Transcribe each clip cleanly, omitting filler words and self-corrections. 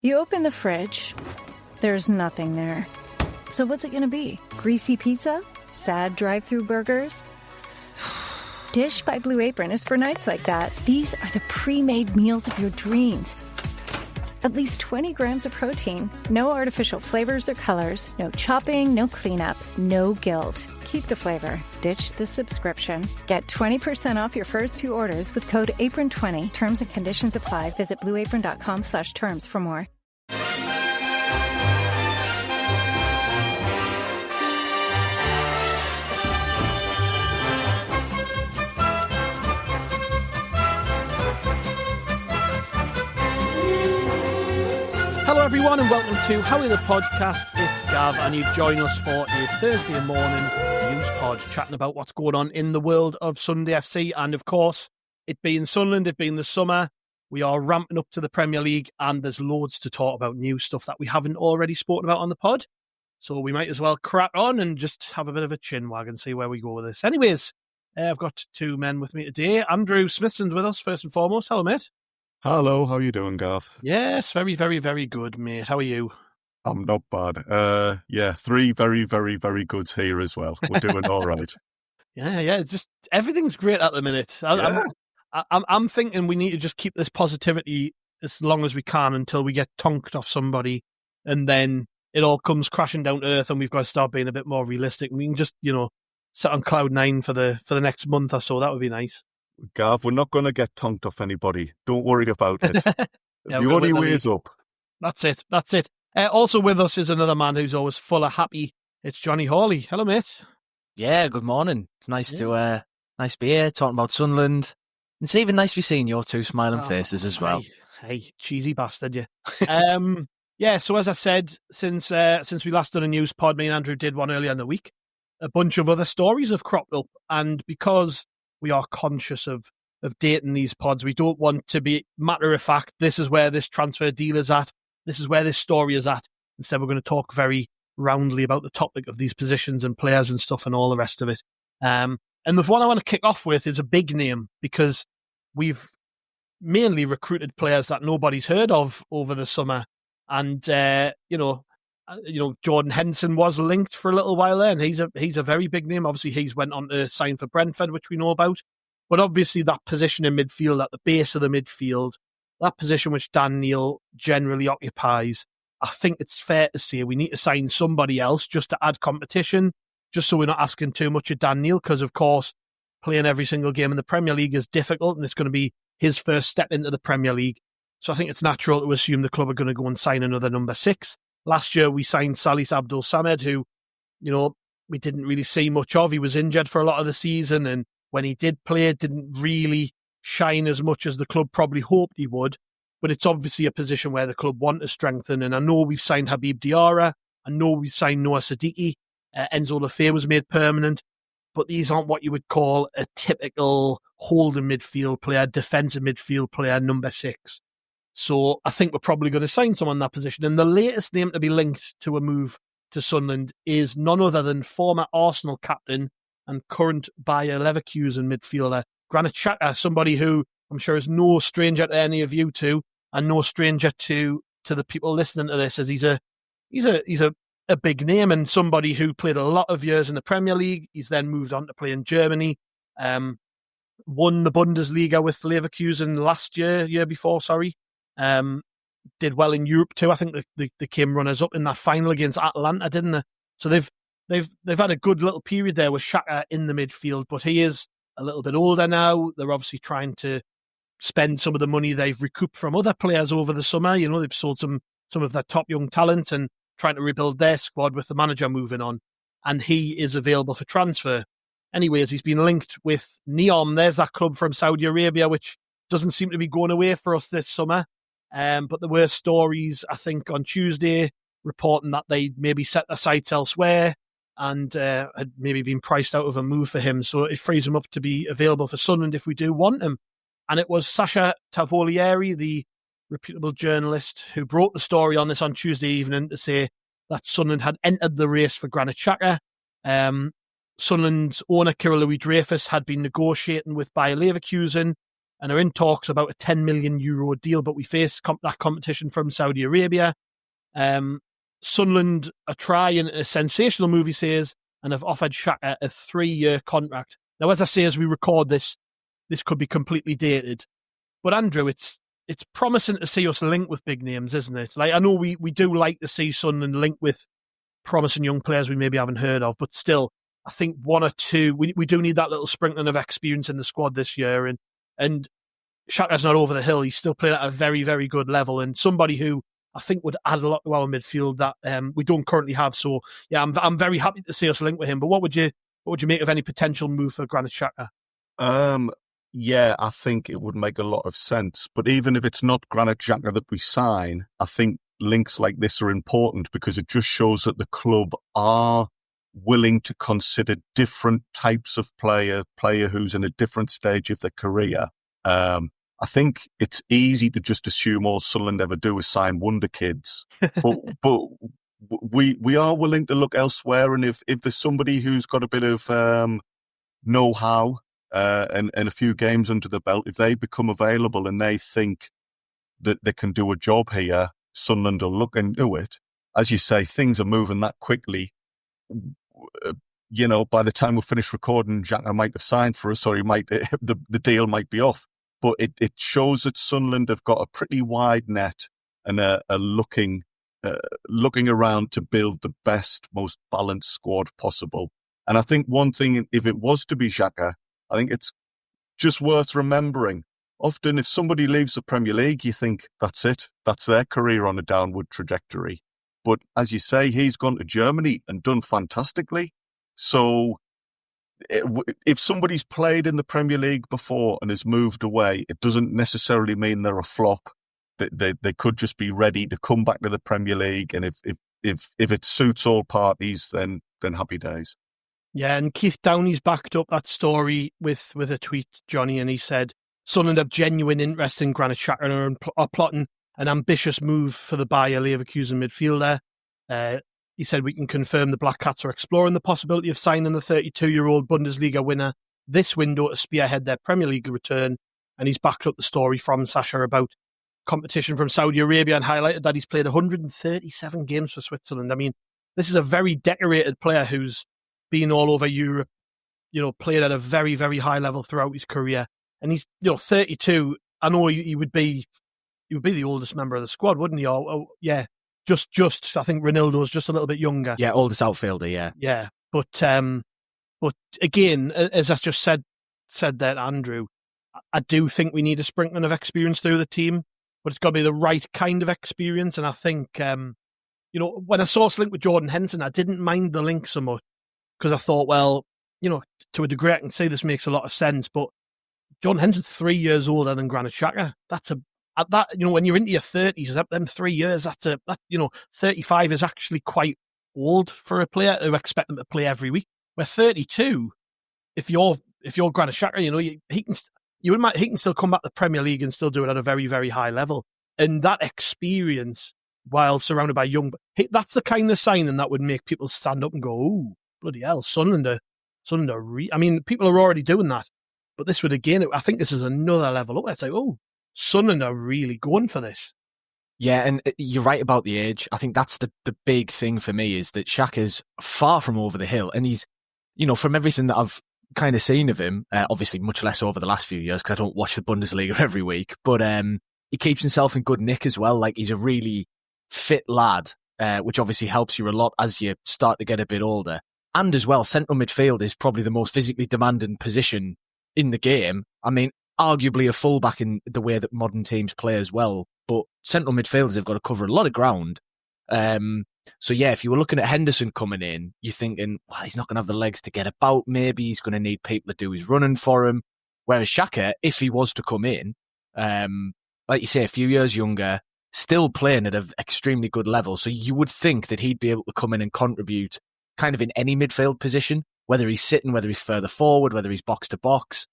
You open the fridge, there's nothing there. So what's it gonna be? Greasy pizza? Sad drive-thru burgers? Dish by Blue Apron is for nights like that. These are the pre-made meals of your dreams. At least 20 grams of protein, no artificial flavors or colors, no chopping, no cleanup, no guilt. Keep the flavor. Ditch the subscription. Get 20% off your first 2 orders with code APRON20. Terms and conditions apply. Visit blueapron.com/terms for more. Hello everyone and welcome to Howie the Podcast. It's Gav and you join us for a Thursday morning news pod chatting about what's going on in the world of Sunday FC. And of course, it being Sunderland, it being the summer, we are ramping up to the Premier League and there's loads to talk about, new stuff that we haven't already spoken about on the pod. So we might as well crack on and just have a bit of a chin wag and see where we go with this. Anyways, I've got 2 men with me today. Andrew Smithson's with us first and foremost. Hello, mate. Hello, how are you doing, Gav? Yes, very, very, very good, mate. How are you? I'm not bad. 3 very, very, very goods here as well. We're doing all right. Yeah. Just everything's great at the minute. I'm thinking we need to just keep this positivity as long as we can until we get tonked off somebody, and then it all comes crashing down to earth, and we've got to start being a bit more realistic. We can just, sit on cloud 9 for the next month or so. That would be nice. Gav, we're not going to get tonked off anybody. Don't worry about it. The only way is up. That's it. Also with us is another man who's always full of happy. It's Johnny Hawley. Hello, mate. Yeah, good morning. It's nice to be here talking about Sunderland. It's even nice to be seeing your 2 smiling faces as well. Hey, cheesy bastard, you. Yeah, so as I said, since we last done a news pod, me and Andrew did one earlier in the week, a bunch of other stories have cropped up, and because we are conscious of dating these pods, we don't want to be matter of fact, this is where this transfer deal is at, this is where this story is at. Instead, we're going to talk very roundly about the topic of these positions and players and stuff and all the rest of it. And the one I want to kick off with is a big name, because we've mainly recruited players that nobody's heard of over the summer. And, Jordan Henderson was linked for a little while there, and he's a very big name. Obviously, he's went on to sign for Brentford, which we know about. But obviously, that position in midfield, at the base of the midfield, that position which Dan Neil generally occupies, I think it's fair to say we need to sign somebody else just to add competition, just so we're not asking too much of Dan Neil, because, of course, playing every single game in the Premier League is difficult, and it's going to be his first step into the Premier League. So I think it's natural to assume the club are going to go and sign another number 6. Last year, we signed Salis Abdul Samed, who, we didn't really see much of. He was injured for a lot of the season, and when he did play, didn't really shine as much as the club probably hoped he would. But it's obviously a position where the club want to strengthen. And I know we've signed Habib Diarra. I know we've signed Noah Siddiqui. Enzo Lefebvre was made permanent. But these aren't what you would call a typical holding midfield player, defensive midfield player, number 6. So I think we're probably going to sign someone in that position. And the latest name to be linked to a move to Sunderland is none other than former Arsenal captain and current Bayer Leverkusen midfielder, Granit Xhaka, somebody who I'm sure is no stranger to any of you two, and no stranger to the people listening to this, as he's a big name and somebody who played a lot of years in the Premier League. He's then moved on to play in Germany, won the Bundesliga with Leverkusen year before. Did well in Europe too. I think they came runners up in that final against Atalanta, didn't they? So they've had a good little period there with Xhaka in the midfield, but he is a little bit older now. They're obviously trying to spend some of the money they've recouped from other players over the summer. They've sold some of their top young talent and trying to rebuild their squad with the manager moving on. And he is available for transfer. Anyways, he's been linked with Neom. There's that club from Saudi Arabia, which doesn't seem to be going away for us this summer. But there were stories, I think, on Tuesday reporting that they maybe set their sights elsewhere and had maybe been priced out of a move for him. So it frees him up to be available for Sunderland if we do want him. And it was Sasha Tavolieri, the reputable journalist, who broke the story on this on Tuesday evening to say that Sunderland had entered the race for Granit Xhaka. Sunderland's owner, Kirill Louis-Dreyfus, had been negotiating with Bayer Leverkusen and are in talks about a €10 million deal, but we face that competition from Saudi Arabia. Sunderland are trying a sensational move, he says, and have offered Xhaka a 3-year contract. Now, as I say, as we record this could be completely dated. But Andrew, it's promising to see us link with big names, isn't it? Like, I know we do like to see Sunderland link with promising young players we maybe haven't heard of, but still, I think one or two, we do need that little sprinkling of experience in the squad this year. And Xhaka's not over the hill. He's still playing at a very, very good level, and somebody who I think would add a lot to our midfield that we don't currently have. So yeah, I'm very happy to see us link with him. But what would you make of any potential move for Granit Xhaka? Yeah, I think it would make a lot of sense. But even if it's not Granit Xhaka that we sign, I think links like this are important because it just shows that the club are willing to consider different types of player who's in a different stage of their career. I think it's easy to just assume all Sunderland ever do is sign wonder kids, but we are willing to look elsewhere. And if there's somebody who's got a bit of know-how and a few games under the belt, if they become available and they think that they can do a job here, Sunderland will look into it. As you say, things are moving that quickly. By the time we finish recording, Xhaka might have signed for us, or he might the deal might be off. But it shows that Sunderland have got a pretty wide net and are looking around to build the best, most balanced squad possible. And I think one thing, if it was to be Xhaka, I think it's just worth remembering. Often if somebody leaves the Premier League, you think, that's it. That's their career on a downward trajectory. But as you say, he's gone to Germany and done fantastically. So if somebody's played in the Premier League before and has moved away, it doesn't necessarily mean they're a flop. They could just be ready to come back to the Premier League. And if it suits all parties, then happy days. Yeah, and Keith Downey's backed up that story with a tweet, Johnny, and he said, Sunderland have genuine interest in Granit Xhaka and are plotting an ambitious move for the Bayer Leverkusen midfielder. He said, we can confirm the Black Cats are exploring the possibility of signing the 32-year-old Bundesliga winner this window to spearhead their Premier League return. And he's backed up the story from Sasha about competition from Saudi Arabia and highlighted that he's played 137 games for Switzerland. I mean, this is a very decorated player who's been all over Europe, played at a very, very high level throughout his career. And he's, 32. I know he would be the oldest member of the squad, wouldn't he? Yeah. Just I think Ronaldo's just a little bit younger. Yeah, oldest outfielder, yeah. Yeah. But again, as I just said that, Andrew, I do think we need a sprinkling of experience through the team, but it's got to be the right kind of experience. And I think, when I saw us link with Jordan Henderson, I didn't mind the link so much because I thought, well, to a degree I can see this makes a lot of sense, but Jordan Henderson's 3 years older than Granit Xhaka. At that, when you're into your 30s, them 3 years, 35 is actually quite old for a player to expect them to play every week. Where 32, if you're Granit Xhaka, he can still come back to the Premier League and still do it at a very, very high level. And that experience, while surrounded by young, that's the kind of signing that would make people stand up and go, "Oh, bloody hell, Sunderland I mean, people are already doing that, but this would again, I think this is another level up. It's like, oh, Sunderland are really going for this. Yeah, and you're right about the age. I think that's the big thing for me is that Xhaka's far from over the hill. And he's, from everything that I've kind of seen of him, obviously much less over the last few years because I don't watch the Bundesliga every week, but he keeps himself in good nick as well. Like he's a really fit lad, which obviously helps you a lot as you start to get a bit older. And as well, central midfield is probably the most physically demanding position in the game. I mean, arguably a fullback in the way that modern teams play as well, but central midfielders have got to cover a lot of ground. So yeah, if you were looking at Henderson coming in, you're thinking, well, he's not going to have the legs to get about. Maybe he's going to need people to do his running for him. Whereas Xhaka, if he was to come in, like you say, a few years younger, still playing at an extremely good level. So you would think that he'd be able to come in and contribute kind of in any midfield position, whether he's sitting, whether he's further forward, whether he's box to box.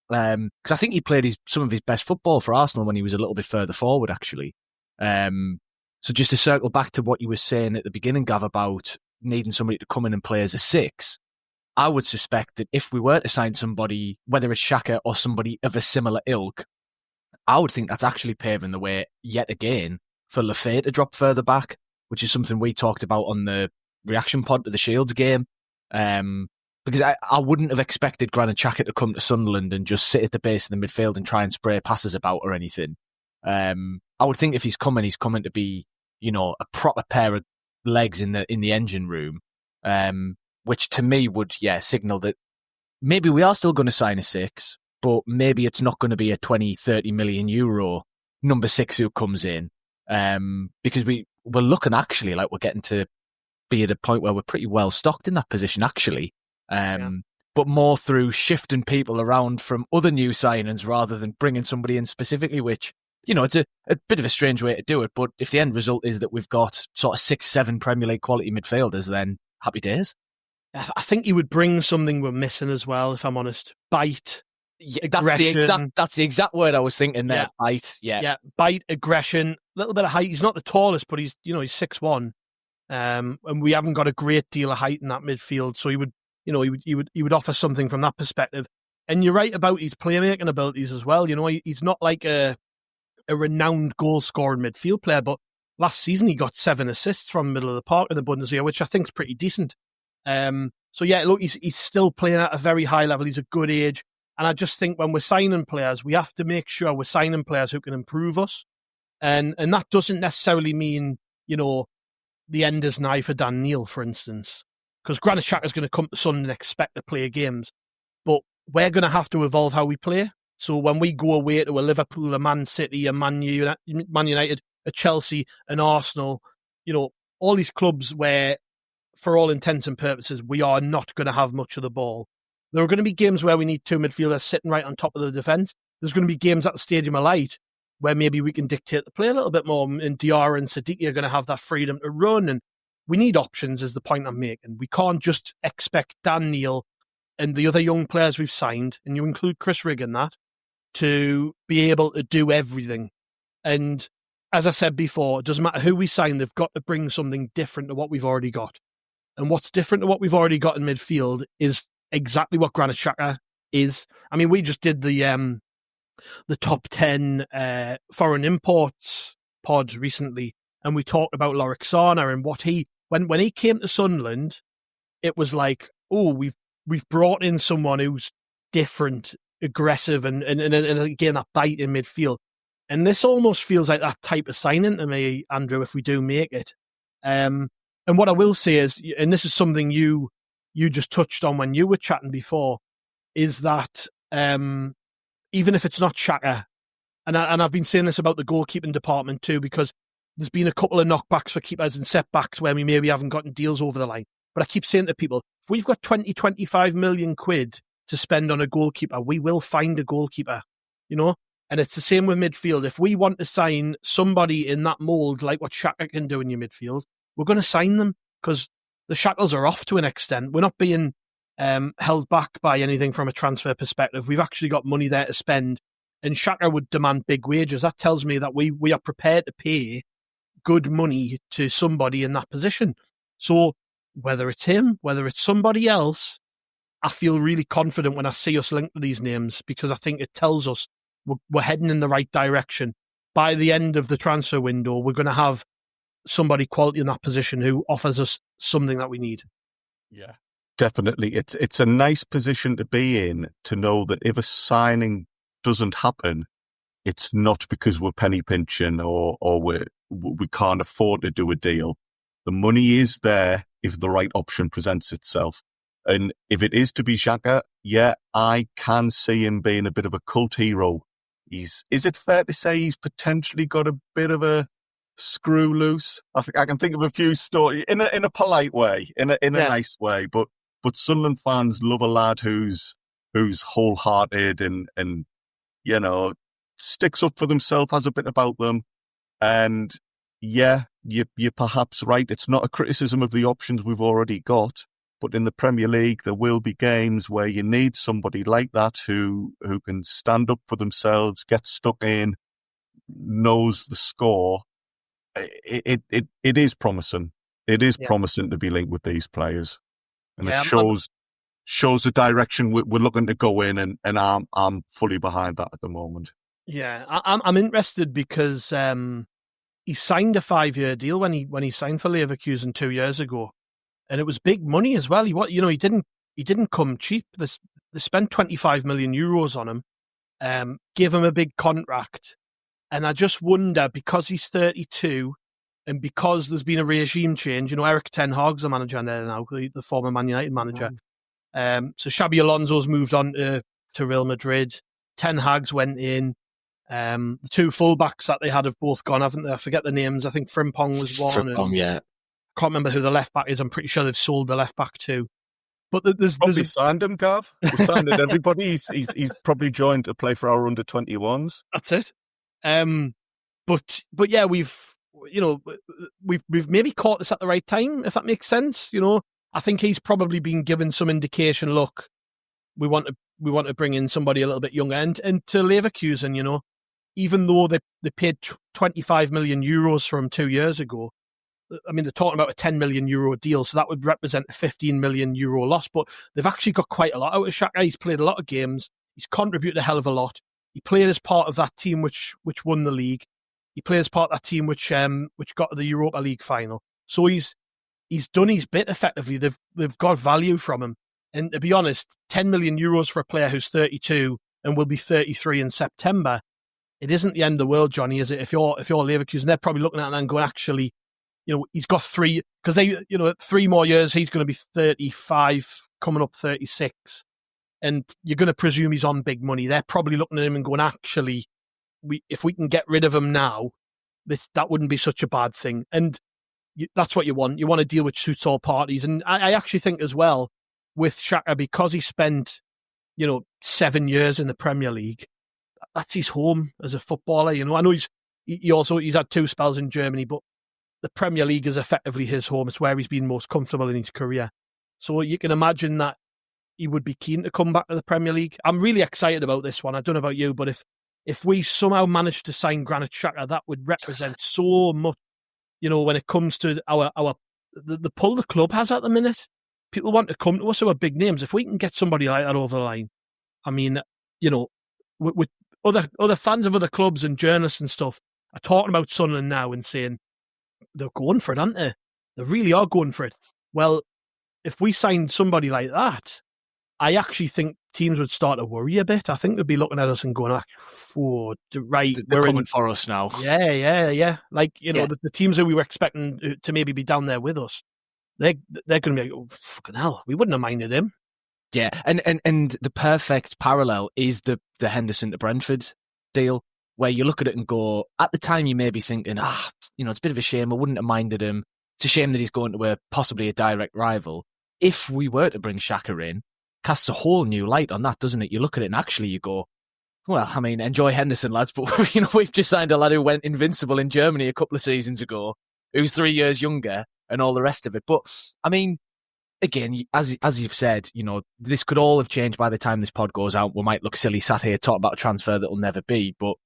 Because I think he played some of his best football for Arsenal when he was a little bit further forward, actually. So just to circle back to what you were saying at the beginning, Gav, about needing somebody to come in and play as a 6, I would suspect that if we were to sign somebody, whether it's Xhaka or somebody of a similar ilk, I would think that's actually paving the way yet again for Lafay to drop further back, which is something we talked about on the reaction pod to the Shields game. Because I wouldn't have expected Granit Xhaka to come to Sunderland and just sit at the base of the midfield and try and spray passes about or anything. I would think if he's coming to be, a proper pair of legs in the engine room, which to me would, signal that maybe we are still going to sign a 6, but maybe it's not going to be a 20, 30 million euro number 6 who comes in. Because we're looking actually like we're getting to be at a point where we're pretty well stocked in that position actually. But more through shifting people around from other new signings rather than bringing somebody in specifically, which, it's a bit of a strange way to do it. But if the end result is that we've got sort of 6, 7 Premier League quality midfielders, then happy days. I think he would bring something we're missing as well, if I'm honest. Bite. Yeah, that's the exact word I was thinking there. Yeah. Bite. Yeah. Bite, aggression, a little bit of height. He's not the tallest, but he's 6'1". And we haven't got a great deal of height in that midfield. So he would offer something from that perspective. And you're right about his playmaking abilities as well. He's not like a renowned goal scoring midfield player, but last season he got 7 assists from the middle of the park in the Bundesliga, which I think is pretty decent. He's still playing at a very high level. He's a good age. And I just think when we're signing players, we have to make sure we're signing players who can improve us. And that doesn't necessarily mean, the end is nigh for Dan Neil, for instance. Because Granit Xhaka is going to come to Sunderland and expect to play games. But we're going to have to evolve how we play. So when we go away to a Liverpool, a Man City, a Man United, a Chelsea, an Arsenal, all these clubs where, for all intents and purposes, we are not going to have much of the ball. There are going to be games where we need 2 midfielders sitting right on top of the defence. There's going to be games at the Stadium of Light where maybe we can dictate the play a little bit more, and Diarra and Siddiqui are going to have that freedom to run, and we need options is the point I'm making. We can't just expect Dan Neil and the other young players we've signed, and you include Chris Rigg in that, to be able to do everything. And as I said before, it doesn't matter who we sign, they've got to bring something different to what we've already got. And what's different to what we've already got in midfield is exactly what Granit Xhaka is. I mean, we just did the top 10 foreign imports pod recently, and we talked about Lorixana and what when he came to Sunderland, it was like, oh, we've brought in someone who's different, aggressive, and again that bite in midfield. And this almost feels like that type of signing to me, Andrew, if we do make it. And what I will say is, and this is something you just touched on when you were chatting before, is that even if it's not Xhaka, and I've been saying this about the goalkeeping department too, because there's been a couple of knockbacks for keepers and setbacks where we maybe haven't gotten deals over the line. But I keep saying to people, if we've got 20, 25 million quid to spend on a goalkeeper, we will find a goalkeeper, And it's the same with midfield. If we want to sign somebody in that mould, like what Xhaka can do in your midfield, we're going to sign them because the shackles are off to an extent. We're not being held back by anything from a transfer perspective. We've actually got money there to spend, and Xhaka would demand big wages. That tells me that we are prepared to pay good money to somebody in that position. So whether it's him, whether it's somebody else, I feel really confident when I see us linked to these names, because I think it tells us we're heading in the right direction. By the end of the transfer window, we're going to have somebody quality in that position who offers us something that we need. Yeah, definitely. It's a nice position to be in, to know that if a signing doesn't happen, it's not because we're penny pinching or we can't afford to do a deal. The money is there if the right option presents itself. And if it is to be Xhaka, yeah, I can see him being a bit of a cult hero. Is it fair to say he's potentially got a bit of a screw loose? I can think of a few stories in a polite way, in a nice way. But Sunderland fans love a lad who's wholehearted and sticks up for themselves, has a bit about them. And yeah, you're perhaps right. It's not a criticism of the options we've already got. But in the Premier League, there will be games where you need somebody like that who can stand up for themselves, get stuck in, knows the score. It is promising. It is promising to be linked with these players, and it shows shows the direction we're looking to go in, and I'm fully behind that at the moment. Yeah, I'm interested because he signed a 5-year deal when he signed for Leverkusen 2 years ago, and it was big money as well. He didn't come cheap. They spent 25 million euros on him, gave him a big contract, and I just wonder, because he's 32 and because there's been a regime change. Eric Ten Hag's the manager there now, the former Man United manager. So Xabi Alonso's moved on to Real Madrid. Ten Hag's went in. The two fullbacks that they had have both gone, haven't they? I forget the names. I think Frimpong was one. Yeah. I can't remember who the left back is. I'm pretty sure they've sold the left back too. But there's signed him, Gav. We've signed everybody. He's probably joined to play for our under 21s. That's it. But yeah, we've maybe caught this at the right time, if that makes sense. I think he's probably been given some indication. Look, we want to bring in somebody a little bit younger, and to Leverkusen, even though they paid 25 million euros for him 2 years ago. I mean, they're talking about a 10 million euro deal, so that would represent a 15 million euro loss. But they've actually got quite a lot out of Xhaka. He's played a lot of games. He's contributed a hell of a lot. He played as part of that team which won the league. He played as part of that team which got to the Europa League final. So he's done his bit effectively. They've got value from him. And to be honest, 10 million euros for a player who's 32 and will be 33 in September, it isn't the end of the world, Johnny, is it? If you're Leverkusen, they're probably looking at that and going, actually, he's got 3, because 3 more years, he's going to be 35, coming up 36. And you're going to presume he's on big money. They're probably looking at him and going, actually, if we can get rid of him now, that wouldn't be such a bad thing. And that's what you want. You want a deal which suits all parties. And I actually think as well, with Xhaka, because he spent, 7 years in the Premier League, that's his home as a footballer. I know he's had 2 spells in Germany, but the Premier League is effectively his home. It's where he's been most comfortable in his career. So you can imagine that he would be keen to come back to the Premier League. I'm really excited about this one. I don't know about you, but if we somehow manage to sign Granit Xhaka, that would represent so much, when it comes to the pull the club has at the minute. People want to come to us who are big names. If we can get somebody like that over the line, I mean, with other fans of other clubs and journalists and stuff are talking about Sunderland now and saying they're going for it, aren't they? They really are going for it. Well, if we signed somebody like that, I actually think teams would start to worry a bit. I think they'd be looking at us and going, right, they're coming for us now. Yeah. Like, the teams that we were expecting to maybe be down there with us, they're going to be like, oh, fucking hell, we wouldn't have minded him. Yeah, and the perfect parallel is the Henderson to Brentford deal, where you look at it and go, at the time you may be thinking, it's a bit of a shame, I wouldn't have minded him. It's a shame that he's going to possibly a direct rival. If we were to bring Xhaka in, casts a whole new light on that, doesn't it? You look at it and actually you go, well, I mean, enjoy Henderson, lads, but we've just signed a lad who went invincible in Germany a couple of seasons ago, who's 3 years younger and all the rest of it. But, I mean, again, as you've said, this could all have changed by the time this pod goes out. We might look silly sat here talking about a transfer that will never be, but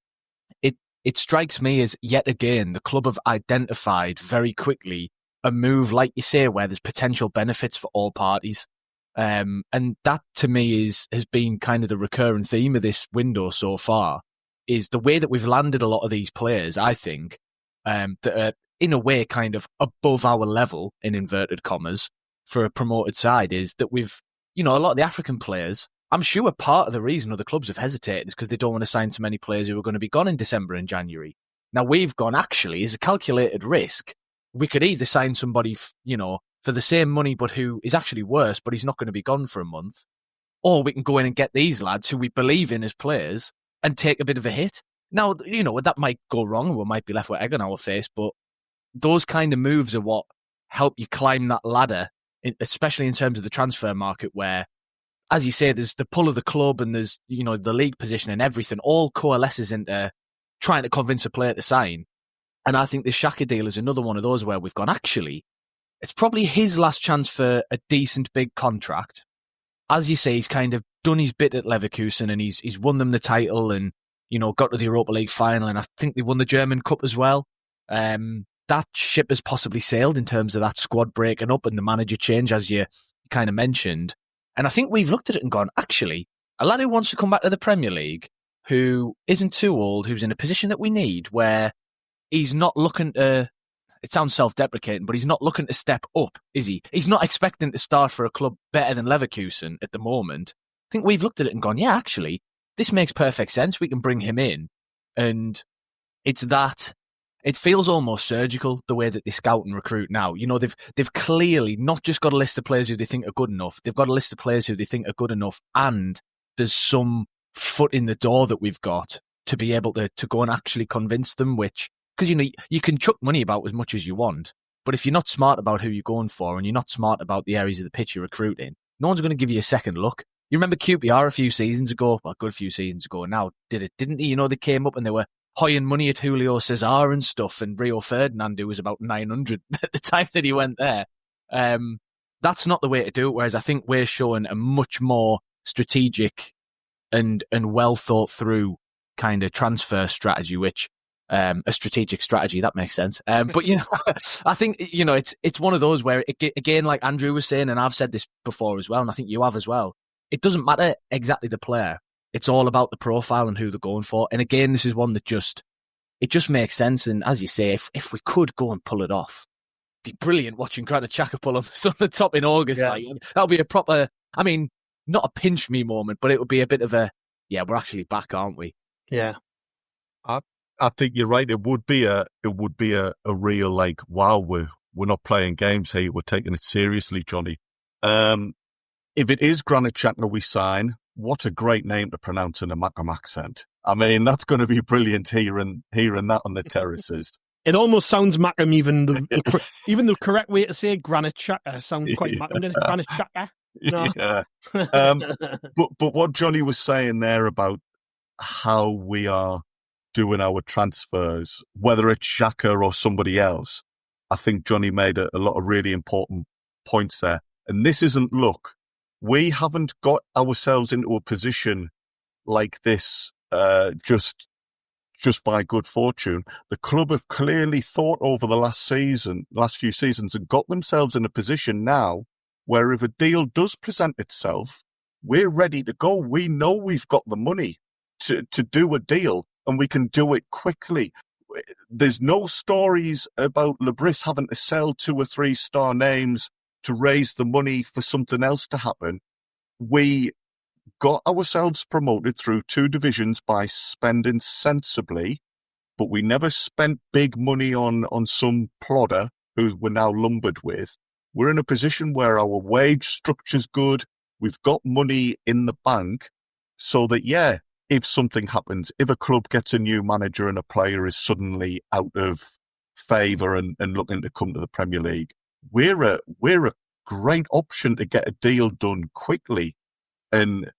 it strikes me as, yet again, the club have identified very quickly a move, like you say, where there's potential benefits for all parties. And that, to me, has been kind of the recurring theme of this window so far, is the way that we've landed a lot of these players, I think, that are, in a way, kind of above our level, in inverted commas, for a promoted side, is that we've, a lot of the African players, I'm sure part of the reason other clubs have hesitated is because they don't want to sign so many players who are going to be gone in December and January. Now, we've gone, actually, as a calculated risk, we could either sign somebody, for the same money, but who is actually worse, but he's not going to be gone for a month, or we can go in and get these lads who we believe in as players and take a bit of a hit. Now, that might go wrong, we might be left with egg on our face, but those kind of moves are what help you climb that ladder, especially in terms of the transfer market, where, as you say, there's the pull of the club and there's, the league position and everything all coalesces into trying to convince a player to sign. And I think the Xhaka deal is another one of those where we've gone, actually, it's probably his last chance for a decent big contract. As you say, he's kind of done his bit at Leverkusen and he's won them the title and, got to the Europa League final, and I think they won the German Cup as well. That ship has possibly sailed in terms of that squad breaking up and the manager change, as you kind of mentioned. And I think we've looked at it and gone, actually, a lad who wants to come back to the Premier League, who isn't too old, who's in a position that we need, where he's not looking to, it sounds self-deprecating, but he's not looking to step up, is he? He's not expecting to start for a club better than Leverkusen at the moment. I think we've looked at it and gone, yeah, actually, this makes perfect sense. We can bring him in. And it's that, it feels almost surgical, the way that they scout and recruit now. You know, they've clearly not just got a list of players who they think are good enough. They've got a list of players who they think are good enough, and there's some foot in the door that we've got to be able to go and actually convince them, which, because, you know, you can chuck money about as much as you want, but if you're not smart about who you're going for and you're not smart about the areas of the pitch you're recruiting, no one's going to give you a second look. You remember QPR a few seasons ago, well, a good few seasons ago now, didn't they? You know, they came up and they were hoying money at Julio Cesar and stuff, and Rio Ferdinand, who was about 900 at the time that he went there. That's not the way to do it, whereas I think we're showing a much more strategic and well thought through kind of transfer strategy, which a strategic strategy, that makes sense. But, you know, I think, you know, it's one of those where, again, like Andrew was saying, and I've said this before as well, and I think you have as well, it doesn't matter exactly the player. It's all about the profile and who they're going for. And again, this is one that just makes sense. And as you say, if we could go and pull it off, it'd be brilliant watching Granit Xhaka pull on the top in August. Yeah. Like, that would be a proper, I mean, not a pinch me moment, but it would be a bit of a, yeah, we're actually back, aren't we? Yeah. I think you're right. It would be a real, like, wow, we're not playing games here. We're taking it seriously, Johnny. If it is Granit Xhaka we sign, what a great name to pronounce in a Macam accent. I mean, that's going to be brilliant hearing that on the terraces. It almost sounds Macam, even the correct way to say Granit Xhaka sounds quite Macam, doesn't it? Granit Xhaka. No. Yeah. But what Johnny was saying there about how we are doing our transfers, whether it's Xhaka or somebody else, I think Johnny made a lot of really important points there. And this isn't luck. We haven't got ourselves into a position like this just by good fortune. The club have clearly thought over the last few seasons, and got themselves in a position now where if a deal does present itself, we're ready to go. We know we've got the money to do a deal, and we can do it quickly. There's no stories about Lebris having to sell 2 or 3 star names to raise the money for something else to happen. We got ourselves promoted through 2 divisions by spending sensibly, but we never spent big money on some plodder who we're now lumbered with. We're in a position where our wage structure's good. We've got money in the bank so that, yeah, if something happens, if a club gets a new manager and a player is suddenly out of favour and looking to come to the Premier League, we're a great option to get a deal done quickly. And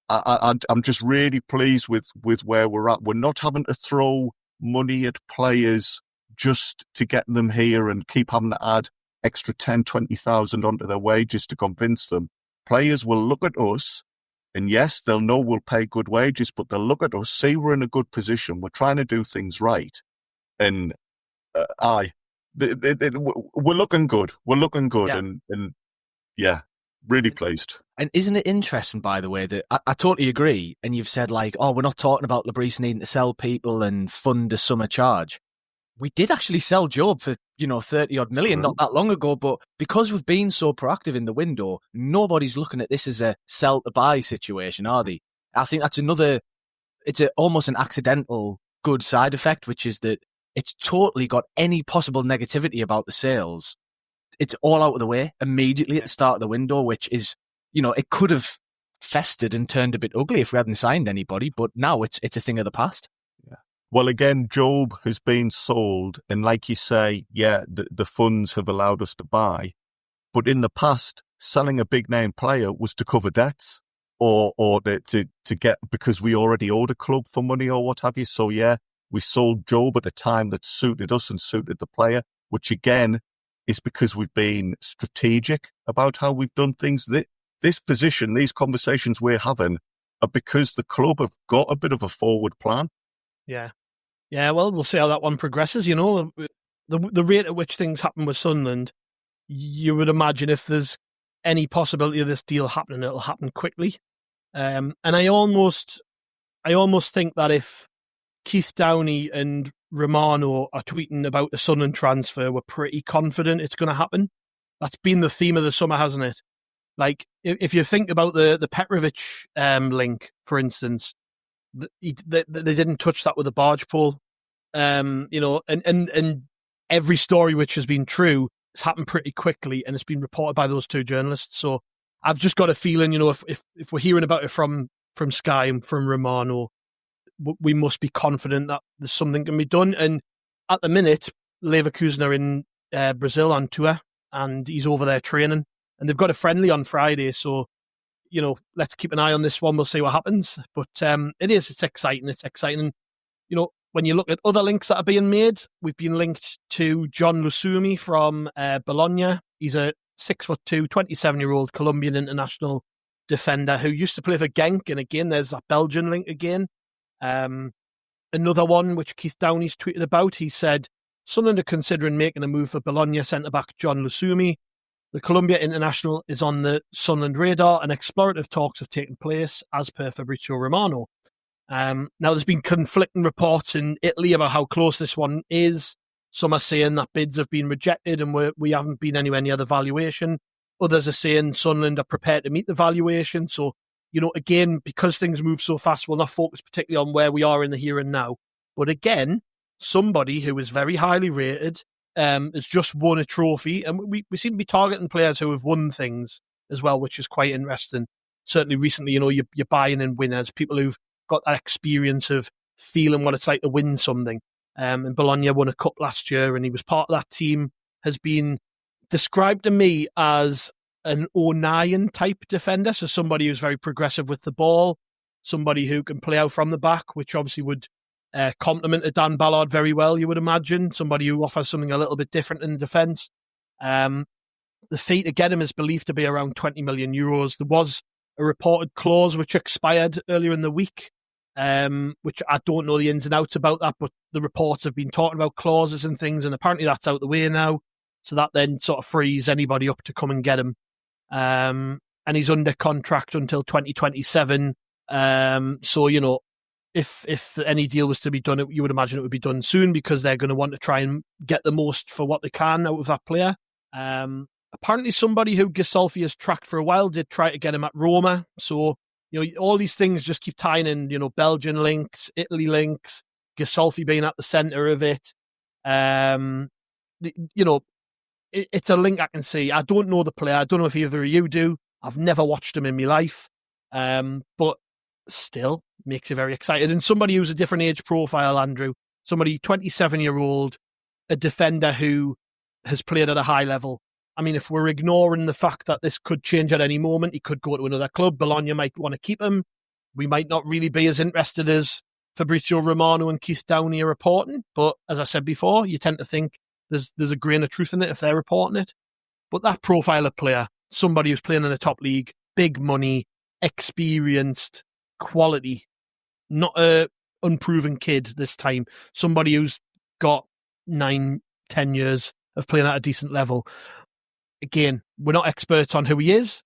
I'm just really pleased with where we're at. We're not having to throw money at players just to get them here and keep having to add extra 10, 20,000 onto their wages to convince them. Players will look at us, and yes, they'll know we'll pay good wages, but they'll look at us, see we're in a good position, we're trying to do things right, and we're looking good. We're looking good, Yeah. and yeah, really pleased. And isn't it interesting, by the way, that I totally agree, and you've said, like, oh, we're not talking about Lebris needing to sell people and fund a summer charge. We did actually sell Job for, 30-odd million not that long ago, but because we've been so proactive in the window, nobody's looking at this as a sell-to-buy situation, are they? I think that's it's almost an accidental good side effect, which is that it's totally got any possible negativity about the sales. It's all out of the way immediately at the start of the window, which is, it could have festered and turned a bit ugly if we hadn't signed anybody, but now it's a thing of the past. Yeah. Well, again, Job has been sold, and like you say, yeah, the funds have allowed us to buy. But in the past, selling a big name player was to cover debts or to get, because we already owed a club for money or what have you. So yeah, we sold Job at a time that suited us and suited the player, which again is because we've been strategic about how we've done things. This position, these conversations we're having are because the club have got a bit of a forward plan. Yeah. Yeah, well, we'll see how that one progresses. The rate at which things happen with Sunderland, you would imagine if there's any possibility of this deal happening, it'll happen quickly. And I almost think that if Keith Downey and Romano are tweeting about the Sunderland transfer, we're pretty confident it's going to happen. That's been the theme of the summer, hasn't it? Like, if you think about the Petrovic link, for instance, they didn't touch that with a barge pole. And every story which has been true has happened pretty quickly, and it's been reported by those two journalists. So I've just got a feeling, if we're hearing about it from Sky and from Romano, we must be confident that there's something can be done. And at the minute, Leverkusen are in Brazil on tour, and he's over there training, and they've got a friendly on Friday. So, let's keep an eye on this one. We'll see what happens. But it's exciting. It's exciting. And, when you look at other links that are being made, we've been linked to Jhon Lucumi from Bologna. He's a 6'2", 27-year-old Colombian international defender who used to play for Genk. And again, there's that Belgian link again. Another one which Keith Downey's tweeted about, he said, Sunderland are considering making a move for Bologna centre-back Jhon Lucumi. The Colombia international is on the Sunderland radar, and explorative talks have taken place, as per Fabrizio Romano. Now, there's been conflicting reports in Italy about how close this one is. Some are saying that bids have been rejected and we haven't been anywhere near the valuation. Others are saying Sunderland are prepared to meet the valuation. So, again, because things move so fast, we'll not focus particularly on where we are in the here and now. But again, somebody who is very highly rated has just won a trophy. And we seem to be targeting players who have won things as well, which is quite interesting. Certainly recently, you're buying in winners, people who've got that experience of feeling what it's like to win something. And Bologna won a cup last year, and he was part of that team, has been described to me as an O'Nien type defender. So somebody who's very progressive with the ball, somebody who can play out from the back, which obviously would complement a Dan Ballard very well, you would imagine. Somebody who offers something a little bit different in defence. The fee to get him is believed to be around 20 million euros. There was a reported clause which expired earlier in the week, which I don't know the ins and outs about that, but the reports have been talking about clauses and things, and apparently that's out the way now. So that then sort of frees anybody up to come and get him. And he's under contract until 2027. So, if any deal was to be done, you would imagine it would be done soon, because they're going to want to try and get the most for what they can out of that player. Apparently somebody who Gisolfi has tracked for a while did try to get him at Roma. So, all these things just keep tying in, Belgian links, Italy links, Gisolfi being at the centre of it. It's a link I can see. I don't know the player. I don't know if either of you do. I've never watched him in my life. But still makes you very excited. And somebody who's a different age profile, Andrew, somebody 27-year-old, a defender who has played at a high level. I mean, if we're ignoring the fact that this could change at any moment, he could go to another club. Bologna might want to keep him. We might not really be as interested as Fabrizio Romano and Keith Downey are reporting. But as I said before, you tend to think there's a grain of truth in it if they're reporting it. But that profile of player, somebody who's playing in the top league, big money, experienced, quality, not a unproven kid this time, somebody who's got 9-10 years of playing at a decent level. Again, we're not experts on who he is,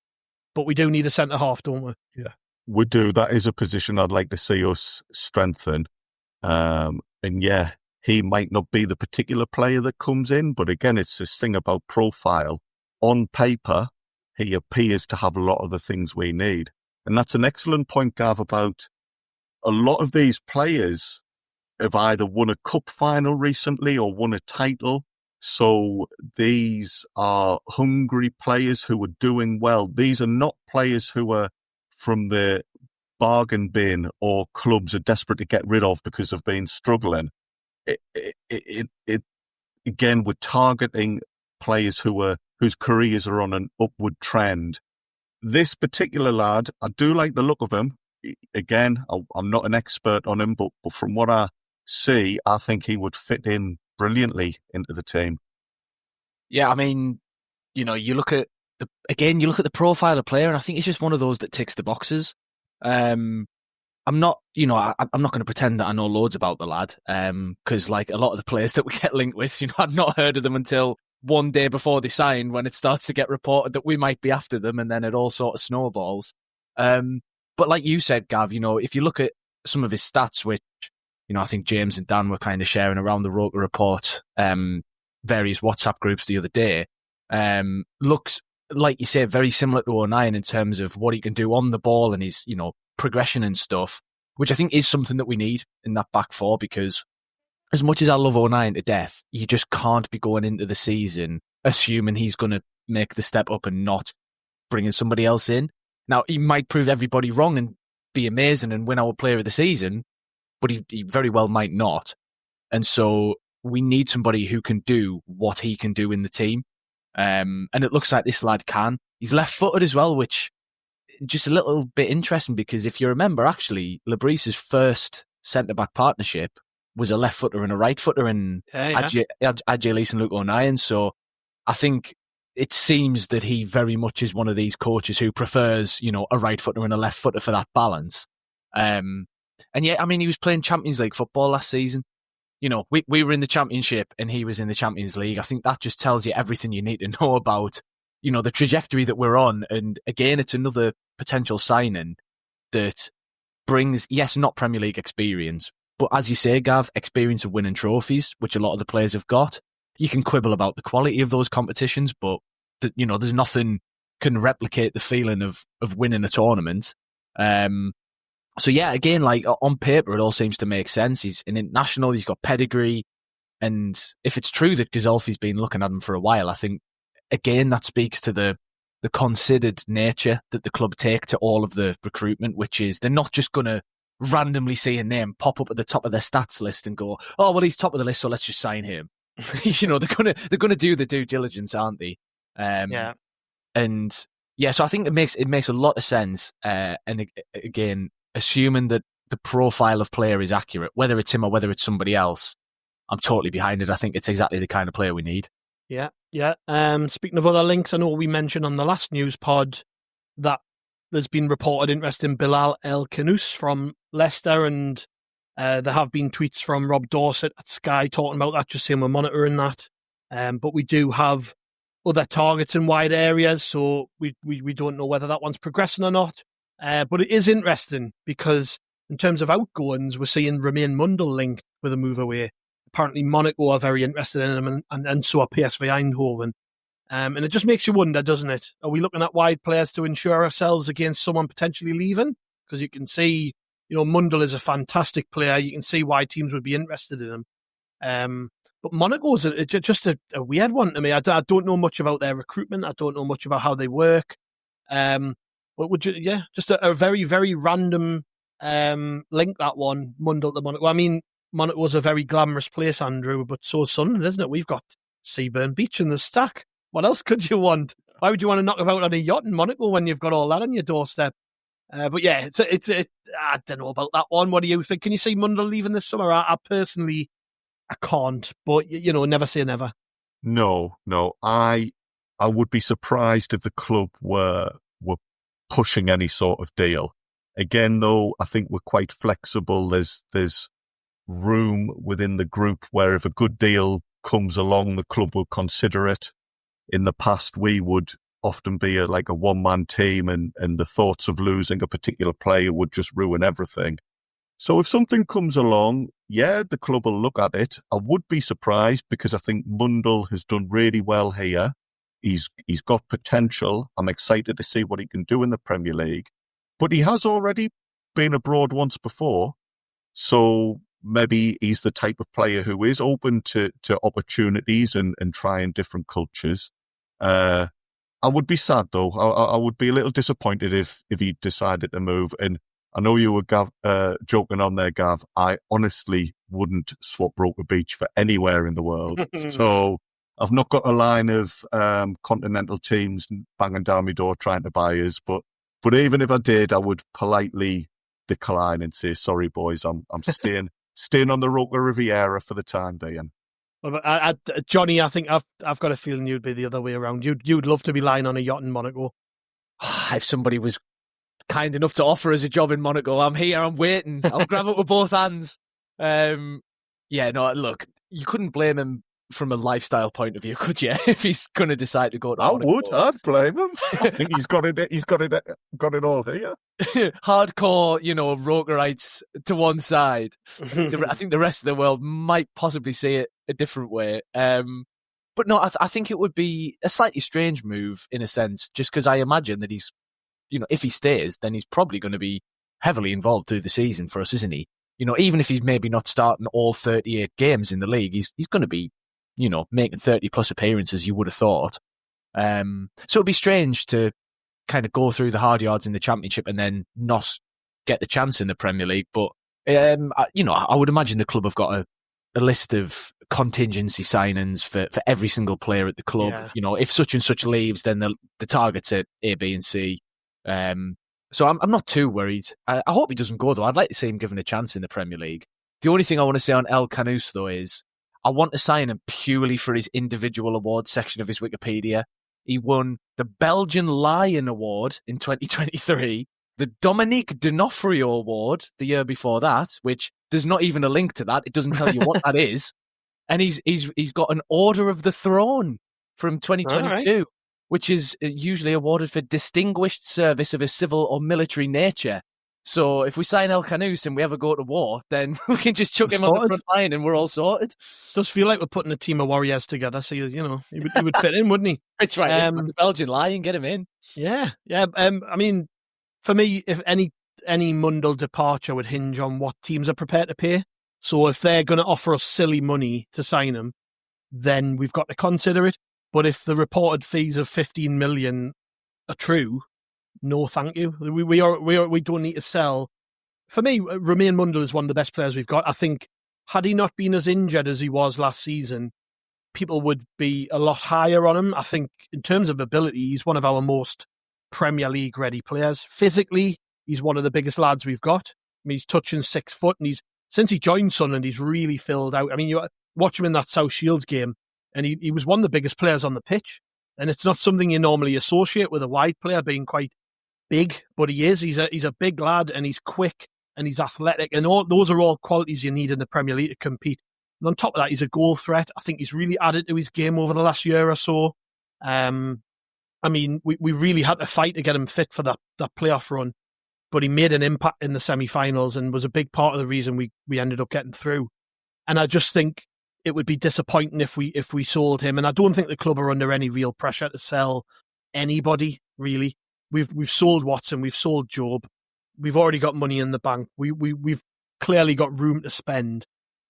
but we do need a centre-half, don't we? Yeah, we do. That is a position I'd like to see us strengthen. And yeah, he might not be the particular player that comes in, but again, it's this thing about profile. On paper, he appears to have a lot of the things we need. And that's an excellent point, Gav, about a lot of these players have either won a cup final recently or won a title. So these are hungry players who are doing well. These are not players who are from the bargain bin or clubs are desperate to get rid of because they've been struggling. Again, we're targeting players whose careers are on an upward trend. This particular lad, I do like the look of him. Again, I'm not an expert on him, but from what I see, I think he would fit in brilliantly into the team. Yeah, I mean, you look at the profile of player, and I think it's just one of those that ticks the boxes. I'm not going to pretend that I know loads about the lad, because like a lot of the players that we get linked with, I'd not heard of them until one day before they sign when it starts to get reported that we might be after them, and then it all sort of snowballs. But like you said, Gav, if you look at some of his stats, which, I think James and Dan were kind of sharing around the Roker Report, various WhatsApp groups the other day, looks, like you say, very similar to O'Nien in terms of what he can do on the ball and his, progression and stuff, which I think is something that we need in that back four, because as much as I love O'Nien to death, you just can't be going into the season assuming he's going to make the step up and not bringing somebody else in. Now, he might prove everybody wrong and be amazing and win our player of the season, but he very well might not. And so we need somebody who can do what he can do in the team. And it looks like this lad can. He's left-footed as well, which just a little bit interesting, because if you remember, actually, Lebris's first centre-back partnership was a left-footer and a right-footer in Adje Lees and Luke O'Nien. So I think it seems that he very much is one of these coaches who prefers, a right-footer and a left-footer for that balance. And yeah, I mean, he was playing Champions League football last season. We were in the Championship and he was in the Champions League. I think that just tells you everything you need to know about, the trajectory that we're on. And again, it's another potential signing that brings, yes, not Premier League experience, but as you say, Gav, experience of winning trophies, which a lot of the players have got. You can quibble about the quality of those competitions, but there's nothing can replicate the feeling of winning a tournament. So yeah, again, like on paper, it all seems to make sense. He's an international, he's got pedigree. And if it's true that Gazolfi's been looking at him for a while, I think, again, that speaks to the considered nature that the club take to all of the recruitment, which is they're not just going to randomly see a name pop up at the top of their stats list and go, oh, well, he's top of the list, so let's just sign him. They're gonna do the due diligence, aren't they? Yeah. And yeah, so I think it makes a lot of sense. And again, assuming that the profile of player is accurate, whether it's him or whether it's somebody else, I'm totally behind it. I think it's exactly the kind of player we need. Yeah. Speaking of other links, I know we mentioned on the last news pod that there's been reported interest in Bilal El Khanous from Leicester, and there have been tweets from Rob Dorset at Sky talking about that, just saying we're monitoring that. But we do have other targets in wide areas, so we don't know whether that one's progressing or not. But it is interesting because in terms of outgoings, we're seeing Romaine Mundle linked with a move away. Apparently Monaco are very interested in him, and so are PSV Eindhoven. And it just makes you wonder, doesn't it? Are we looking at wide players to insure ourselves against someone potentially leaving? Because you can see, Mundle is a fantastic player. You can see why teams would be interested in him. But Monaco's just a weird one to me. I don't know much about their recruitment. I don't know much about how they work. What would you? Yeah, just a very, very random link, that one, Mundle to Monaco. I mean, Monaco's a very glamorous place, Andrew, but so is Sunderland, isn't it? We've got Seaburn Beach in the stack. What else could you want? Why would you want to knock about on a yacht in Monaco when you've got all that on your doorstep? But yeah, it's I don't know about that one. What do you think? Can you see Mundle leaving this summer? I personally, I can't. But never say never. No. I would be surprised if the club were pushing any sort of deal. Again, though, I think we're quite flexible. There's room within the group where if a good deal comes along, the club will consider it. In the past, we would often be like a one-man team, and the thoughts of losing a particular player would just ruin everything. So if something comes along, yeah, the club will look at it. I would be surprised because I think Mundle has done really well here. He's got potential. I'm excited to see what he can do in the Premier League. But he has already been abroad once before, so maybe he's the type of player who is open to opportunities and trying different cultures. I would be sad, though. I would be a little disappointed if he decided to move. And I know you were joking on there, Gav. I honestly wouldn't swap Roker Beach for anywhere in the world. So I've not got a line of continental teams banging down my door trying to buy us. But even if I did, I would politely decline and say, sorry, boys, I'm staying on the Roker Riviera for the time being. Well, Johnny, I think I've got a feeling you'd be the other way around. You'd love to be lying on a yacht in Monaco. If somebody was kind enough to offer us a job in Monaco, I'm here, I'm waiting. I'll grab it with both hands. Look, you couldn't blame him from a lifestyle point of view, could you? If he's going to decide to go to Monaco. would. I'd blame him. I think he's got it. He's got it all here. Hardcore, Rokerites to one side. I think the rest of the world might possibly see it a different way. But no, I think it would be a slightly strange move in a sense, just because I imagine that he's, if he stays, then he's probably going to be heavily involved through the season for us, isn't he? Even if he's maybe not starting all 38 games in the league, he's going to be, making 30 plus appearances, you would have thought. So it'd be strange to kind of go through the hard yards in the Championship and then not get the chance in the Premier League. But, I would imagine the club have got a list of contingency signings for every single player at the club. Yeah. If such and such leaves, then the target's at A, B and C. So I'm not too worried. I hope he doesn't go, though. I'd like to see him given a chance in the Premier League. The only thing I want to say on El Canous, though, is I want to sign him purely for his individual awards section of his Wikipedia. He won the Belgian Lion Award in 2023, the Dominique D'Onofrio Award the year before that, which there's not even a link to that. It doesn't tell you what that is. And he's got an Order of the Throne from 2022, which is usually awarded for distinguished service of a civil or military nature. So if we sign El Canous and we ever go to war, then we can just chuck him on the front line and we're all sorted. Does feel like we're putting a team of warriors together, so he would fit in, wouldn't he? It's right. The Belgian Lion, get him in. Yeah. I mean, for me, if any Mundle departure would hinge on what teams are prepared to pay. So if they're going to offer us silly money to sign him, then we've got to consider it. But if the reported fees of 15 million are true, no, thank you. We don't need to sell. For me, Romaine Mundle is one of the best players we've got. I think had he not been as injured as he was last season, people would be a lot higher on him. I think in terms of ability, he's one of our most Premier League ready players. Physically, he's one of the biggest lads we've got. I mean, he's touching 6 foot, and since he joined Sunderland, he's really filled out. I mean, you watch him in that South Shields game, and he was one of the biggest players on the pitch. And it's not something you normally associate with a wide player being quite big, but he is. He's a big lad, and he's quick, and he's athletic, and those are all qualities you need in the Premier League to compete. And on top of that, he's a goal threat. I think he's really added to his game over the last year or so. I mean, we really had to fight to get him fit for that playoff run, but he made an impact in the semi-finals and was a big part of the reason we ended up getting through. And I just think it would be disappointing if we sold him. And I don't think the club are under any real pressure to sell anybody, really. We've sold Watson, we've sold Job, we've already got money in the bank. We've clearly got room to spend.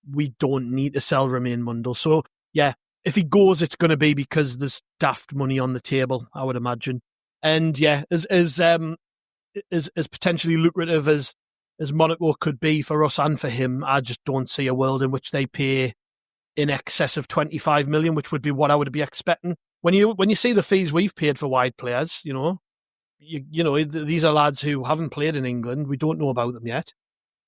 We don't need to sell Romaine Mundle. So yeah, if he goes, it's going to be because there's daft money on the table, I would imagine. And yeah, as potentially lucrative as Monaco could be for us and for him, I just don't see a world in which they pay in excess of 25 million, which would be what I would be expecting. When you see the fees we've paid for wide players, these are lads who haven't played in England. We don't know about them yet.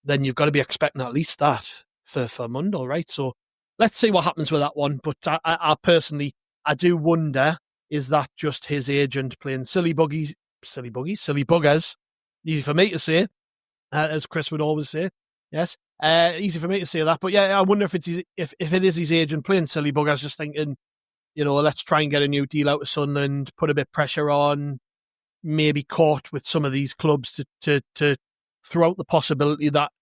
Then you've got to be expecting at least that for Mundle, right? So let's see what happens with that one. But I personally, I do wonder, is that just his agent playing silly buggers? Easy for me to say, as Chris would always say. Yes, easy for me to say that. But yeah, I wonder if it is his agent playing silly buggers, just thinking, let's try and get a new deal out of Sunderland, put a bit of pressure on, maybe caught with some of these clubs to throw out the possibility that,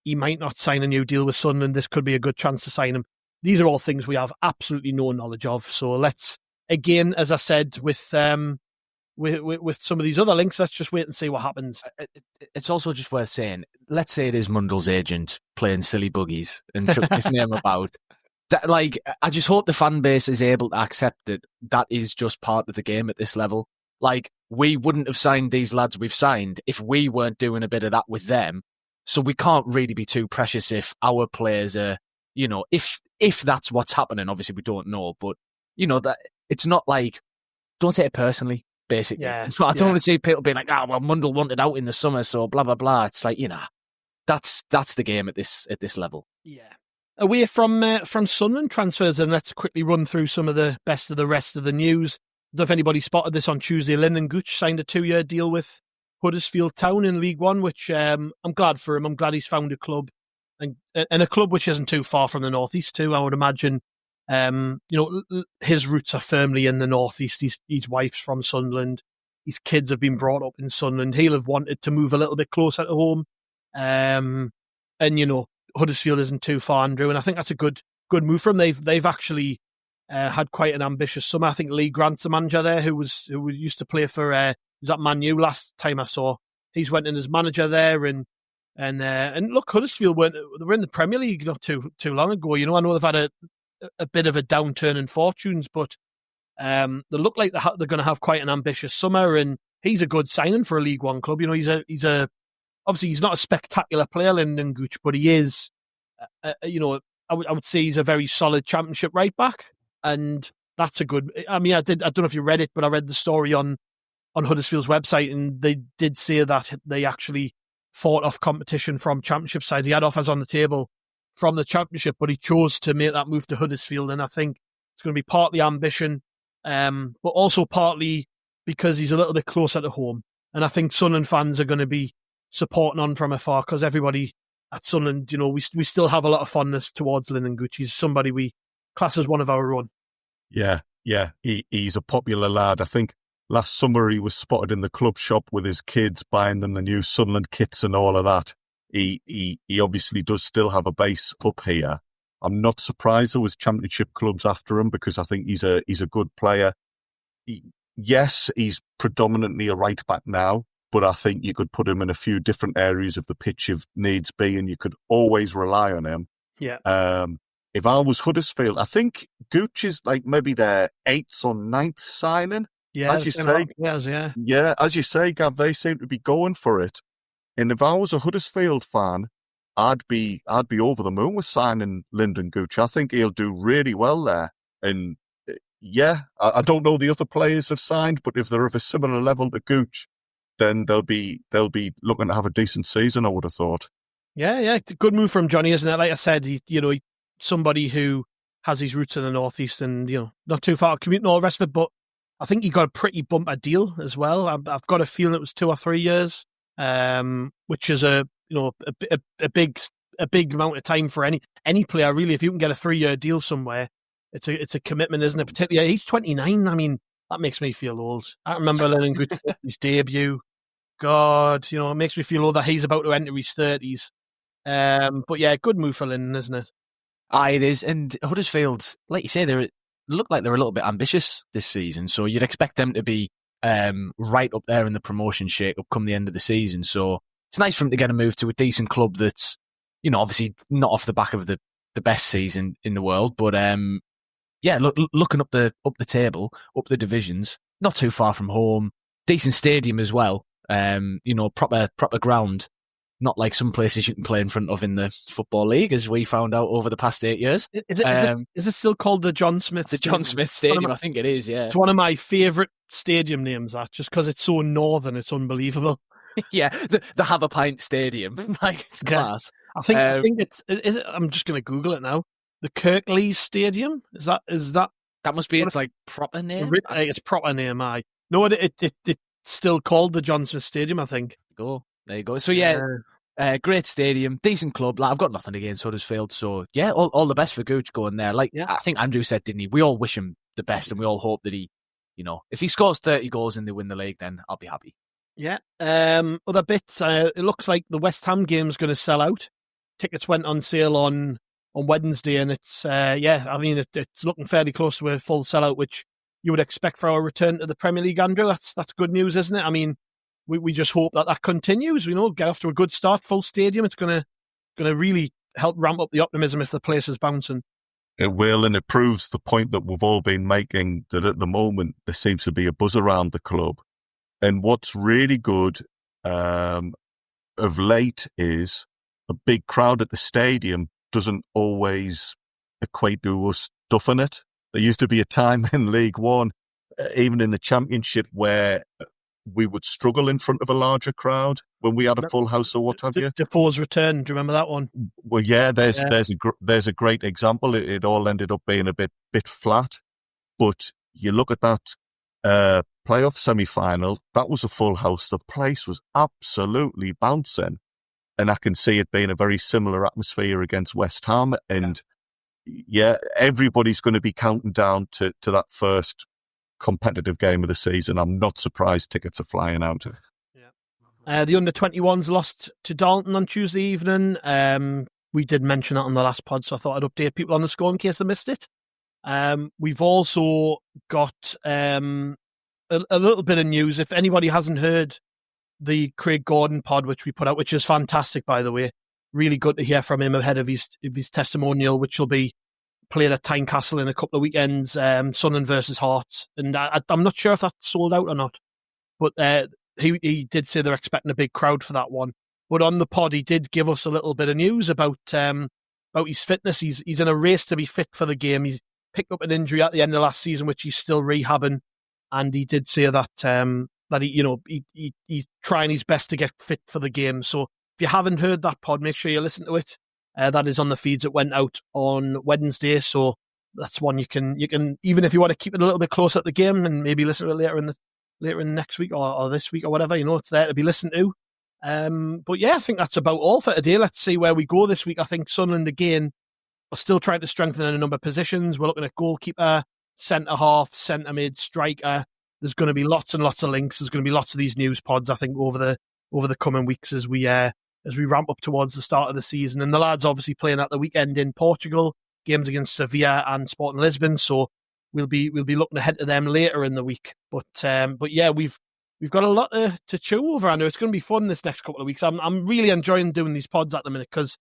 he might not sign a new deal with Sunderland. This could be a good chance to sign him. These are all things we have absolutely no knowledge of. So let's, again, as I said, with some of these other links, let's just wait and see what happens. It's also just worth saying, let's say it is Mundle's agent playing silly buggies and chuck his name about. That, I just hope the fan base is able to accept that is just part of the game at this level. We wouldn't have signed these lads we've signed if we weren't doing a bit of that with them. So we can't really be too precious if our players are, if that's what's happening. Obviously, we don't know, but, that it's not don't take it personally, basically. Yeah, I don't want to see people being like, Mundle wanted out in the summer, so blah, blah, blah. It's that's the game at this level. Yeah. Away from Sunderland transfers, and let's quickly run through some of the best of the rest of the news. I don't know if anybody spotted this on Tuesday. Lyndon Gooch signed a 2-year deal with Huddersfield Town in League One, which I'm glad for him. I'm glad he's found a club, and a club which isn't too far from the northeast too. I would imagine His roots are firmly in the northeast. His wife's from Sunderland. His kids have been brought up in Sunderland. He'll have wanted to move a little bit closer to home. Huddersfield isn't too far, Andrew, and I think that's a good move for him. They've actually had quite an ambitious summer. I think Lee Grant's the manager there, who used to play for was that Man U last time I saw. He's went in as manager there, and look, Huddersfield they were in the Premier League not too long ago. I know they've had a bit of a downturn in fortunes, but they look like they're going to have quite an ambitious summer, and he's a good signing for a League One club. He's obviously he's not a spectacular player, Lyndon Gooch, but he is. I would say he's a very solid Championship right back, and that's a good. I mean, I don't know if you read it, but I read the story on Huddersfield's website, and they did say that they actually fought off competition from Championship sides. He had offers on the table from the Championship, but he chose to make that move to Huddersfield, and I think it's going to be partly ambition, but also partly because he's a little bit closer to home. And I think Sunderland fans are going to be supporting on from afar, because everybody at Sunderland, we still have a lot of fondness towards Lyndon Gooch. He's somebody we class as one of our own. Yeah. He's a popular lad. I think last summer he was spotted in the club shop with his kids, buying them the new Sunderland kits and all of that. He obviously does still have a base up here. I'm not surprised there was Championship clubs after him, because I think he's a good player. Yes, he's predominantly a right back now, but I think you could put him in a few different areas of the pitch if needs be, and you could always rely on him. Yeah. If I was Huddersfield, I think Gooch is like maybe their 8th or 9th signing. Yeah, as you say, yeah, as you say, Gav, they seem to be going for it. And if I was a Huddersfield fan, I'd be over the moon with signing Lyndon Gooch. I think he'll do really well there. And yeah, I don't know the other players have signed, but if they're of a similar level to Gooch, then they'll be looking to have a decent season, I would have thought. Yeah, it's a good move from Johnny, isn't it? Like I said, he somebody who has his roots in the northeast, and not too far to commute and all the rest of it. But I think he got a pretty bumper deal as well. I've got a feeling it was 2 or 3 years, which is a big amount of time for any player really. If you can get a 3-year deal somewhere, it's a commitment, isn't it? Particularly, he's 29. I mean, that makes me feel old. I remember Lyndon Gooch his debut. God, it makes me feel old that he's about to enter his 30s. But yeah, good move for Lyndon, isn't it? It is. And Huddersfield, like you say, they look like they're a little bit ambitious this season. So you'd expect them to be right up there in the promotion shake-up come the end of the season. So it's nice for them to get a move to a decent club that's, obviously not off the back of the best season in the world, but looking up the table, up the divisions, not too far from home, decent stadium as well. Proper ground, not like some places you can play in front of in the Football League, as we found out over the past 8 years. Is it still called the John Smith Stadium? The John Smith Stadium, I think it is, yeah. It's one of my favourite stadium names, just because it's so northern, it's unbelievable. Yeah, the Have a Pint Stadium, like, it's class. I think it's, is it, I'm just going to Google it now, the Kirklees Stadium? Is that? That must be its like proper name? It's proper name, aye. No, it's still called the John Smith Stadium, I think. There you go. So yeah, great stadium, decent club. Like, I've got nothing against Huddersfield, so yeah, all the best for Gooch going there. Like, I think Andrew said, didn't he? We all wish him the best, and we all hope that he, if he scores 30 goals and they win the league, then I'll be happy. Yeah. Other bits, it looks like the West Ham game's going to sell out. Tickets went on sale on Wednesday, and it's it's looking fairly close to a full sellout, which you would expect for our return to the Premier League, Andrew. That's good news, isn't it? I mean, we just hope that continues. Get off to a good start, full stadium. It's gonna really help ramp up the optimism if the place is bouncing. It will, and it proves the point that we've all been making, that at the moment there seems to be a buzz around the club. And what's really good of late is a big crowd at the stadium doesn't always equate to us stuffing it. There used to be a time in League One, even in the Championship, where we would struggle in front of a larger crowd when we had a full house or what have you. Defoe's return, do you remember that one? Well, yeah, there's a great example. It all ended up being a bit flat, but you look at that playoff semi-final, that was a full house. The place was absolutely bouncing, and I can see it being a very similar atmosphere against West Ham. And yeah, everybody's going to be counting down to that first competitive game of the season. I'm not surprised tickets are flying out. The under-21s lost to Darlington on Tuesday evening. We did mention that on the last pod, so I thought I'd update people on the score in case they missed it. We've also got a little bit of news. If anybody hasn't heard the Craig Gordon pod, which we put out, which is fantastic, by the way, really good to hear from him ahead of his testimonial, which will be played at Tynecastle in a couple of weekends, Sunderland versus Hearts. And I'm not sure if that's sold out or not, but he did say they're expecting a big crowd for that one. But on the pod, he did give us a little bit of news about his fitness. He's in a race to be fit for the game. He's picked up an injury at the end of last season, which he's still rehabbing, and he did say that he's trying his best to get fit for the game. So if you haven't heard that pod, make sure you listen to it. That is on the feeds. It went out on Wednesday, so that's one you can even if you want to keep it a little bit closer at the game and maybe listen to it later in next week or this week or whatever. It's there to be listened to. But yeah, I think that's about all for today. Let's see where we go this week. I think Sunderland again are still trying to strengthen in a number of positions. We're looking at goalkeeper, centre half, centre mid, striker. There's going to be lots and lots of links. There's going to be lots of these news pods, I think, over the coming weeks as we ramp up towards the start of the season. And the lads obviously playing at the weekend in Portugal, games against Sevilla and Sporting Lisbon. So we'll be looking ahead to them later in the week. But yeah, we've got a lot to chew over. I know it's going to be fun this next couple of weeks. I'm really enjoying doing these pods at the minute because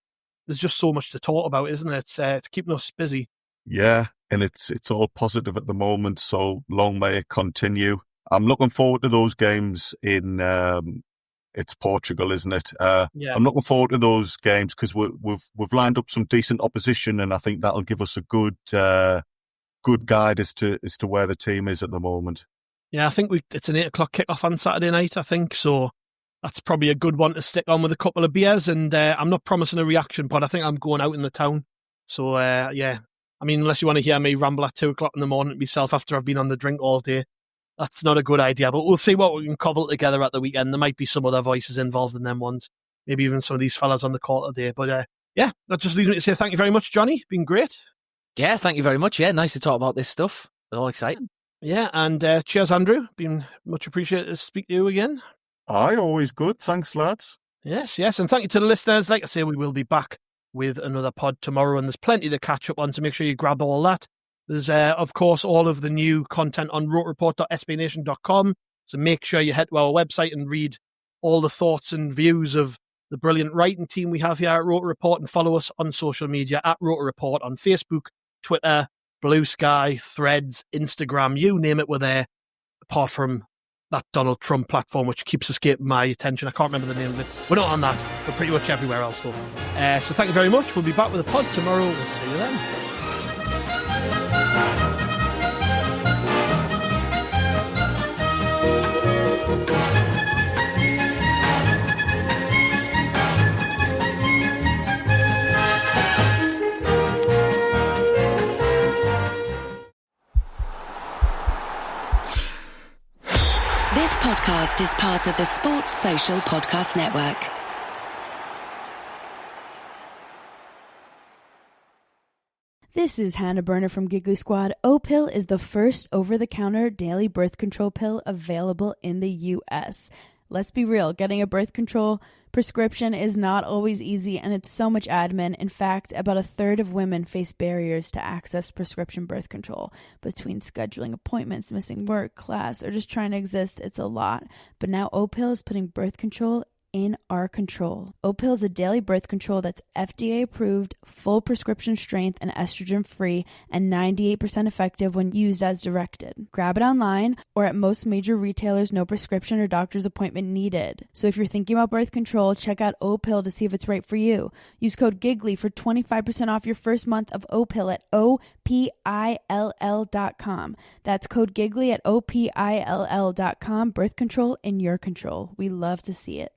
there's just so much to talk about, isn't it? It's keeping us busy. Yeah, and it's all positive at the moment, so long may it continue. I'm looking forward to those games in it's Portugal, isn't it? Yeah. I'm looking forward to those games because we've lined up some decent opposition, and I think that'll give us a good guide as to where the team is at the moment. Yeah, I think it's an 8 o'clock kickoff on Saturday night, I think, so that's probably a good one to stick on with a couple of beers, and I'm not promising a reaction pod. I think I'm going out in the town. So, yeah, I mean, unless you want to hear me ramble at 2 o'clock in the morning myself after I've been on the drink all day, that's not a good idea, but we'll see what we can cobble together at the weekend. There might be some other voices involved in them ones, maybe even some of these fellas on the call today. But yeah, that just leaves me to say thank you very much, Johnny. Been great. Yeah, thank you very much. Yeah, nice to talk about this stuff. It's all exciting. Yeah, and cheers, Andrew. Been much appreciated to speak to you again. Aye, always good. Thanks, lads. Yes, and thank you to the listeners. Like I say, we will be back with another pod tomorrow, and there's plenty to catch up on, so make sure you grab all that. There's, of course, all of the new content on rotareport.sbnation.com, so make sure you head to our website and read all the thoughts and views of the brilliant writing team we have here at Rotar Report, and follow us on social media at Rotar Report on Facebook, Twitter, Blue Sky, Threads, Instagram, you name it, we're there, apart from that Donald Trump platform, which keeps escaping my attention. I can't remember the name of it. We're not on that. We're pretty much everywhere else, though. So thank you very much. We'll be back with a pod tomorrow. We'll see you then. This podcast is part of the Sports Social Podcast Network. This is Hannah Burner from Giggly Squad. O-Pill is the first over-the-counter daily birth control pill available in the U.S. Let's be real, getting a birth control prescription is not always easy, and it's so much admin. In fact, about a third of women face barriers to access prescription birth control. Between scheduling appointments, missing work, class, or just trying to exist, it's a lot. But now O-Pill is putting birth control in our control. O-Pill is a daily birth control that's FDA approved, full prescription strength, and estrogen free, and 98% effective when used as directed. Grab it online or at most major retailers, no prescription or doctor's appointment needed. So if you're thinking about birth control, check out O-Pill to see if it's right for you. Use code GIGGLY for 25% off your first month of O-Pill at OPILL.com. That's code GIGGLY at OPILL.com. Birth control in your control. We love to see it.